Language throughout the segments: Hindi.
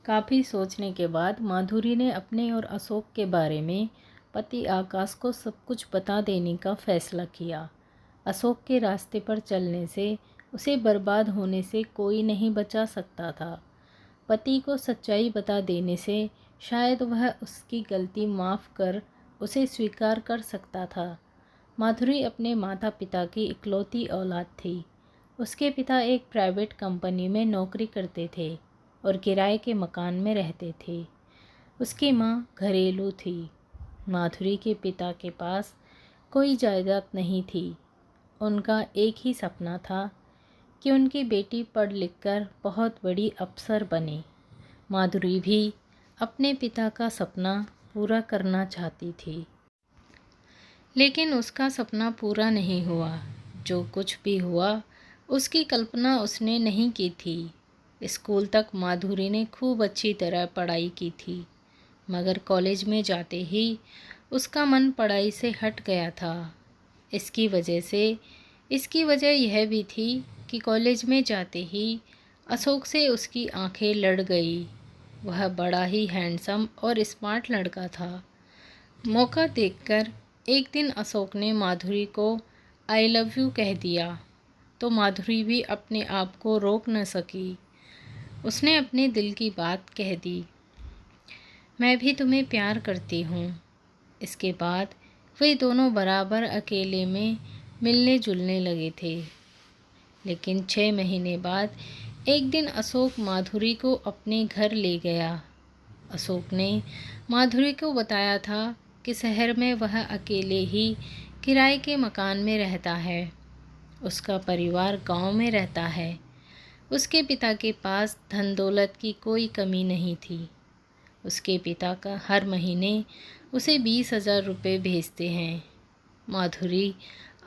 काफ़ी सोचने के बाद माधुरी ने अपने और अशोक के बारे में पति आकाश को सब कुछ बता देने का फैसला किया। अशोक के रास्ते पर चलने से उसे बर्बाद होने से कोई नहीं बचा सकता था। पति को सच्चाई बता देने से शायद वह उसकी गलती माफ़ कर उसे स्वीकार कर सकता था। माधुरी अपने माता पिता की इकलौती औलाद थी। उसके पिता एक प्राइवेट कंपनी में नौकरी करते थे और किराए के मकान में रहते थे। उसकी माँ घरेलू थी। माधुरी के पिता के पास कोई जायदाद नहीं थी। उनका एक ही सपना था कि उनकी बेटी पढ़ लिख कर बहुत बड़ी अफसर बने। माधुरी भी अपने पिता का सपना पूरा करना चाहती थी, लेकिन उसका सपना पूरा नहीं हुआ। जो कुछ भी हुआ उसकी कल्पना उसने नहीं की थी। स्कूल तक माधुरी ने खूब अच्छी तरह पढ़ाई की थी, मगर कॉलेज में जाते ही उसका मन पढ़ाई से हट गया था। इसकी वजह यह भी थी कि कॉलेज में जाते ही अशोक से उसकी आंखें लड़ गई। वह बड़ा ही हैंडसम और स्मार्ट लड़का था। मौका देखकर एक दिन अशोक ने माधुरी को आई लव यू कह दिया, तो माधुरी भी अपने आप को रोक न सकी। उसने अपने दिल की बात कह दी, मैं भी तुम्हें प्यार करती हूँ। इसके बाद वे दोनों बराबर अकेले में मिलने जुलने लगे थे। लेकिन 6 महीने बाद एक दिन अशोक माधुरी को अपने घर ले गया। अशोक ने माधुरी को बताया था कि शहर में वह अकेले ही किराए के मकान में रहता है। उसका परिवार गांव में रहता है। उसके पिता के पास धन दौलत की कोई कमी नहीं थी। उसके पिता का हर महीने उसे 20,000 रुपये भेजते हैं। माधुरी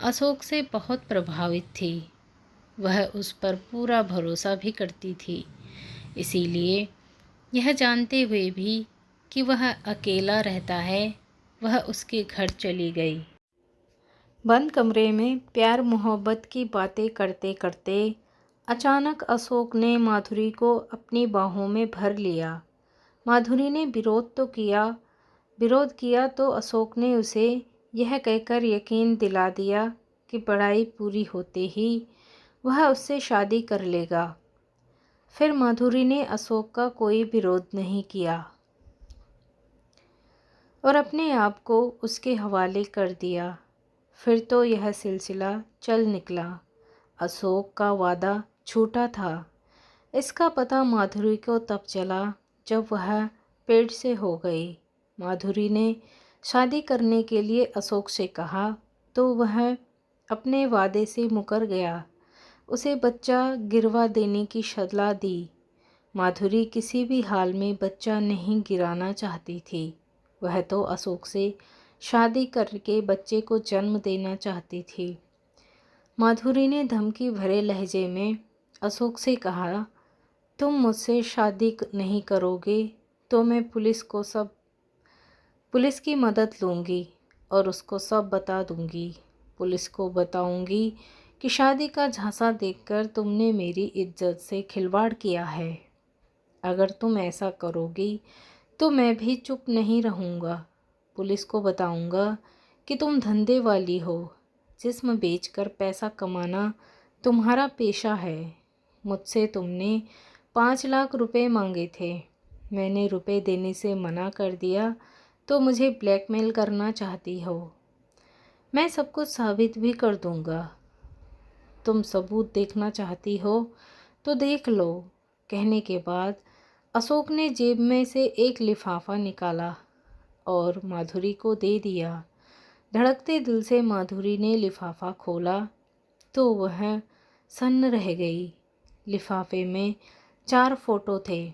अशोक से बहुत प्रभावित थी। वह उस पर पूरा भरोसा भी करती थी। इसीलिए यह जानते हुए भी कि वह अकेला रहता है, वह उसके घर चली गई। बंद कमरे में प्यार मोहब्बत की बातें करते करते अचानक अशोक ने माधुरी को अपनी बाहों में भर लिया। माधुरी ने विरोध किया तो अशोक ने उसे यह कहकर यकीन दिला दिया कि पढ़ाई पूरी होते ही वह उससे शादी कर लेगा। फिर माधुरी ने अशोक का कोई विरोध नहीं किया और अपने आप को उसके हवाले कर दिया। फिर तो यह सिलसिला चल निकला। अशोक का वादा छूटा था। इसका पता माधुरी को तब चला जब वह पेट से हो गई। माधुरी ने शादी करने के लिए अशोक से कहा तो वह अपने वादे से मुकर गया। उसे बच्चा गिरवा देने की सलाह दी। माधुरी किसी भी हाल में बच्चा नहीं गिराना चाहती थी। वह तो अशोक से शादी करके बच्चे को जन्म देना चाहती थी। माधुरी ने धमकी भरे लहजे में अशोक से कहा, तुम मुझसे शादी नहीं करोगे तो मैं पुलिस की मदद लूँगी और उसको सब बता दूँगी। पुलिस को बताऊँगी कि शादी का झांसा देकर तुमने मेरी इज्जत से खिलवाड़ किया है। अगर तुम ऐसा करोगी तो मैं भी चुप नहीं रहूँगा। पुलिस को बताऊँगा कि तुम धंधे वाली हो, जिस्म बेचकर पैसा कमाना तुम्हारा पेशा है। मुझसे तुमने 5 लाख रुपए मांगे थे। मैंने रुपए देने से मना कर दिया तो मुझे ब्लैकमेल करना चाहती हो। मैं सब कुछ साबित भी कर दूँगा। तुम सबूत देखना चाहती हो तो देख लो। कहने के बाद अशोक ने जेब में से एक लिफाफा निकाला और माधुरी को दे दिया। धड़कते दिल से माधुरी ने लिफाफा खोला तो वह सन्न रह गई। लिफाफे में 4 फोटो थे।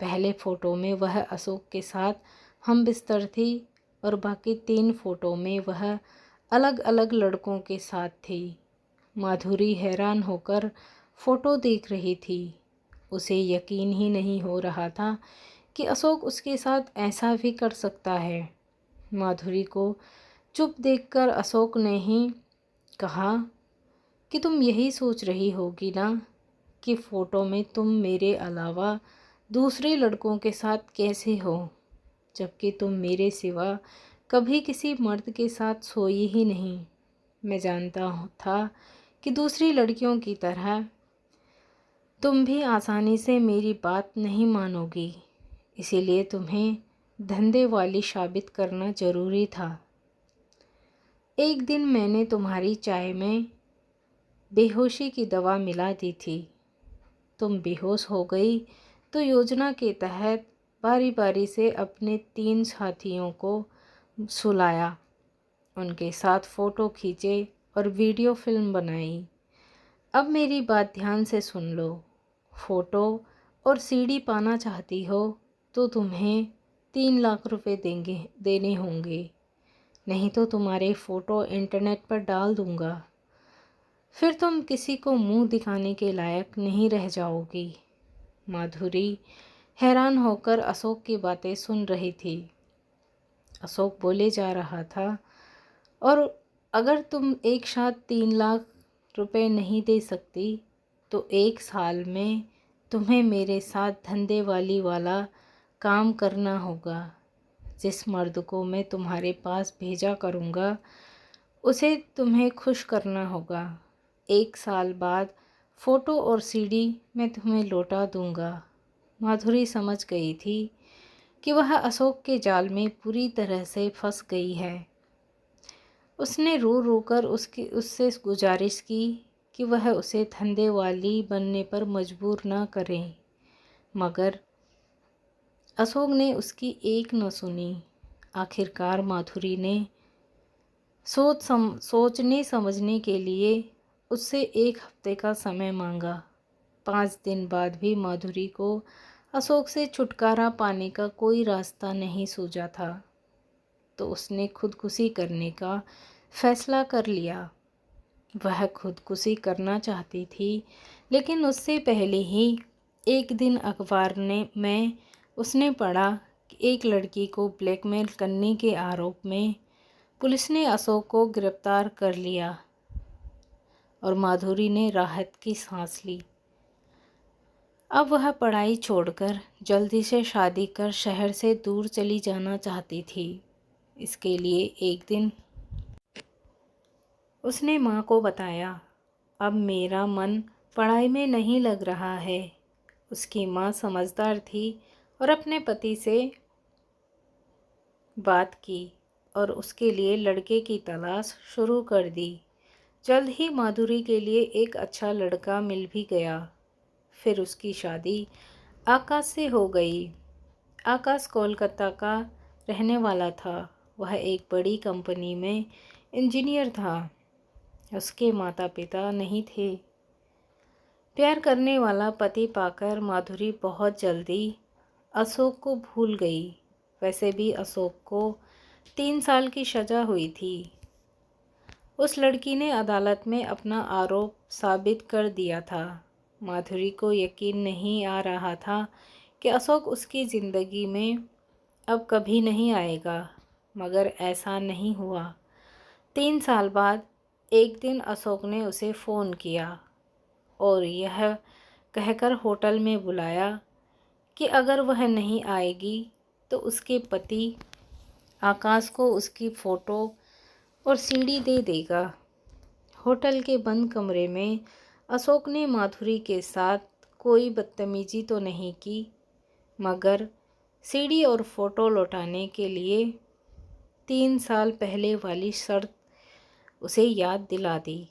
पहले फ़ोटो में वह अशोक के साथ हम बिस्तर थी और बाकी 3 फ़ोटो में वह अलग अलग लड़कों के साथ थी। माधुरी हैरान होकर फ़ोटो देख रही थी। उसे यकीन ही नहीं हो रहा था कि अशोक उसके साथ ऐसा भी कर सकता है। माधुरी को चुप देखकर अशोक ने ही कहा कि तुम यही सोच रही होगी ना कि फ़ोटो में तुम मेरे अलावा दूसरे लड़कों के साथ कैसे हो, जबकि तुम मेरे सिवा कभी किसी मर्द के साथ सोई ही नहीं। मैं जानता था कि दूसरी लड़कियों की तरह तुम भी आसानी से मेरी बात नहीं मानोगी, इसीलिए तुम्हें धंधे वाली साबित करना ज़रूरी था। एक दिन मैंने तुम्हारी चाय में बेहोशी की दवा मिला दी थी। तुम बेहोश हो गई तो योजना के तहत बारी बारी से अपने 3 साथियों को सुलाया, उनके साथ फ़ोटो खींचे और वीडियो फिल्म बनाई। अब मेरी बात ध्यान से सुन लो। फ़ोटो और सीडी पाना चाहती हो तो तुम्हें 3 लाख रुपए देने होंगे, नहीं तो तुम्हारे फ़ोटो इंटरनेट पर डाल दूँगा। फिर तुम किसी को मुंह दिखाने के लायक नहीं रह जाओगी। माधुरी हैरान होकर अशोक की बातें सुन रही थी। अशोक बोले जा रहा था, और अगर तुम एक साथ 3 लाख रुपए नहीं दे सकती तो 1 साल में तुम्हें मेरे साथ धंधे वाला काम करना होगा। जिस मर्द को मैं तुम्हारे पास भेजा करूँगा उसे तुम्हें खुश करना होगा। 1 साल बाद फ़ोटो और सीडी मैं तुम्हें लौटा दूँगा। माधुरी समझ गई थी कि वह अशोक के जाल में पूरी तरह से फंस गई है। उसने रो रो कर उससे गुजारिश की कि वह उसे धंधे वाली बनने पर मजबूर न करे, मगर अशोक ने उसकी एक न सुनी। आखिरकार माधुरी ने सोचने समझने के लिए उससे 1 हफ्ते का समय मांगा। 5 दिन बाद भी माधुरी को अशोक से छुटकारा पाने का कोई रास्ता नहीं सूझा था, तो उसने खुदकुशी करने का फैसला कर लिया। वह खुदकुशी करना चाहती थी, लेकिन उससे पहले ही एक दिन अखबार में उसने पढ़ा कि एक लड़की को ब्लैकमेल करने के आरोप में पुलिस ने अशोक को गिरफ्तार कर लिया, और माधुरी ने राहत की सांस ली। अब वह पढ़ाई छोड़कर जल्दी से शादी कर शहर से दूर चली जाना चाहती थी। इसके लिए एक दिन उसने माँ को बताया, अब मेरा मन पढ़ाई में नहीं लग रहा है। उसकी माँ समझदार थी और अपने पति से बात की और उसके लिए लड़के की तलाश शुरू कर दी। जल्द ही माधुरी के लिए एक अच्छा लड़का मिल भी गया। फिर उसकी शादी आकाश से हो गई। आकाश कोलकाता का रहने वाला था। वह एक बड़ी कंपनी में इंजीनियर था। उसके माता पिता नहीं थे। प्यार करने वाला पति पाकर माधुरी बहुत जल्दी अशोक को भूल गई। वैसे भी अशोक को 3 साल की सज़ा हुई थी। उस लड़की ने अदालत में अपना आरोप साबित कर दिया था। माधुरी को यकीन नहीं आ रहा था कि अशोक उसकी ज़िंदगी में अब कभी नहीं आएगा, मगर ऐसा नहीं हुआ। 3 साल बाद एक दिन अशोक ने उसे फ़ोन किया और यह कहकर होटल में बुलाया कि अगर वह नहीं आएगी तो उसके पति आकाश को उसकी फ़ोटो और सीडी दे देगा। होटल के बंद कमरे में अशोक ने माधुरी के साथ कोई बदतमीजी तो नहीं की, मगर सीडी और फ़ोटो लौटाने के लिए 3 साल पहले वाली शर्त उसे याद दिला दी।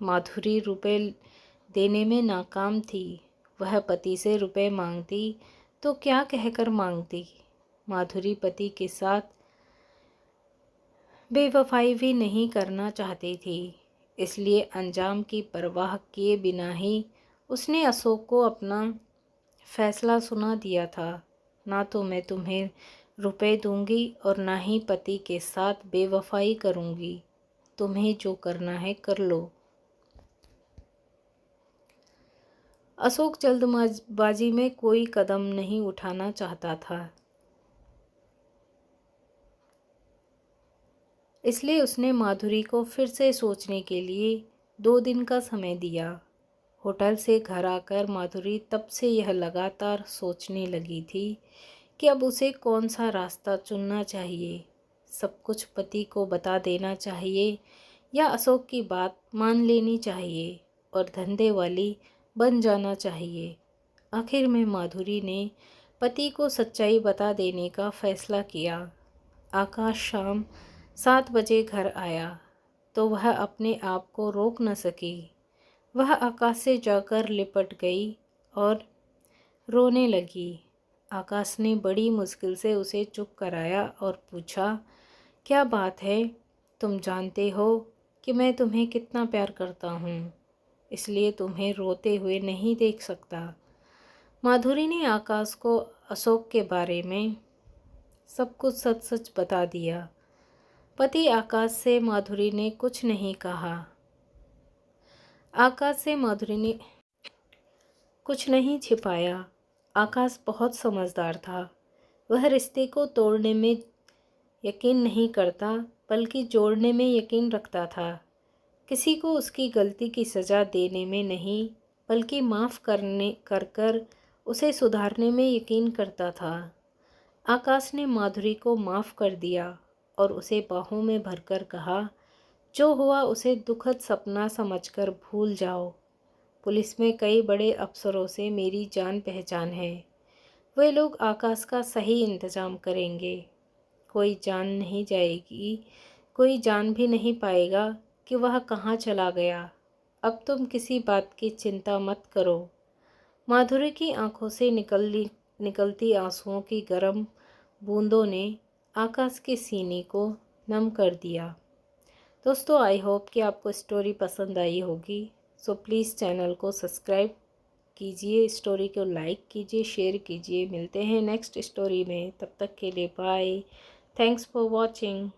माधुरी रुपए देने में नाकाम थी। वह पति से रुपए मांगती तो क्या कहकर मांगती। माधुरी पति के साथ बेवफाई भी नहीं करना चाहती थी, इसलिए अंजाम की परवाह किए बिना ही उसने अशोक को अपना फैसला सुना दिया था। ना तो मैं तुम्हें रुपए दूंगी और ना ही पति के साथ बेवफाई करूंगी। तुम्हें जो करना है कर लो। अशोक जल्दबाजी में कोई कदम नहीं उठाना चाहता था, इसलिए उसने माधुरी को फिर से सोचने के लिए 2 दिन का समय दिया। होटल से घर आकर माधुरी तब से यह लगातार सोचने लगी थी कि अब उसे कौन सा रास्ता चुनना चाहिए। सब कुछ पति को बता देना चाहिए या अशोक की बात मान लेनी चाहिए और धंधे वाली बन जाना चाहिए। आखिर में माधुरी ने पति को सच्चाई बता देने का फैसला किया। आकाश शाम 7 बजे घर आया तो वह अपने आप को रोक न सकी। वह आकाश से जाकर लिपट गई और रोने लगी। आकाश ने बड़ी मुश्किल से उसे चुप कराया और पूछा, क्या बात है? तुम जानते हो कि मैं तुम्हें कितना प्यार करता हूँ, इसलिए तुम्हें रोते हुए नहीं देख सकता। माधुरी ने आकाश को अशोक के बारे में सब कुछ सच सच बता दिया। पति आकाश से माधुरी ने कुछ नहीं कहा। आकाश से माधुरी ने कुछ नहीं छिपाया। आकाश बहुत समझदार था। वह रिश्ते को तोड़ने में यकीन नहीं करता, बल्कि जोड़ने में यकीन रखता था। किसी को उसकी गलती की सज़ा देने में नहीं, बल्कि माफ़ कर उसे सुधारने में यकीन करता था। आकाश ने माधुरी को माफ़ कर दिया और उसे बाहों में भरकर कहा, जो हुआ उसे दुखद सपना समझकर भूल जाओ। पुलिस में कई बड़े अफसरों से मेरी जान पहचान है। वे लोग आकाश का सही इंतज़ाम करेंगे। कोई जान नहीं जाएगी, कोई जान भी नहीं पाएगा कि वह कहाँ चला गया। अब तुम किसी बात की चिंता मत करो। माधुरी की आंखों से निकलती आंसुओं की गर्म बूंदों ने आकाश के सीने को नम कर दिया। दोस्तों, आई होप कि आपको स्टोरी पसंद आई होगी। सो प्लीज़ चैनल को सब्सक्राइब कीजिए, स्टोरी को लाइक कीजिए, शेयर कीजिए। मिलते हैं नेक्स्ट स्टोरी में। तब तक के लिए बाय। Thanks for watching.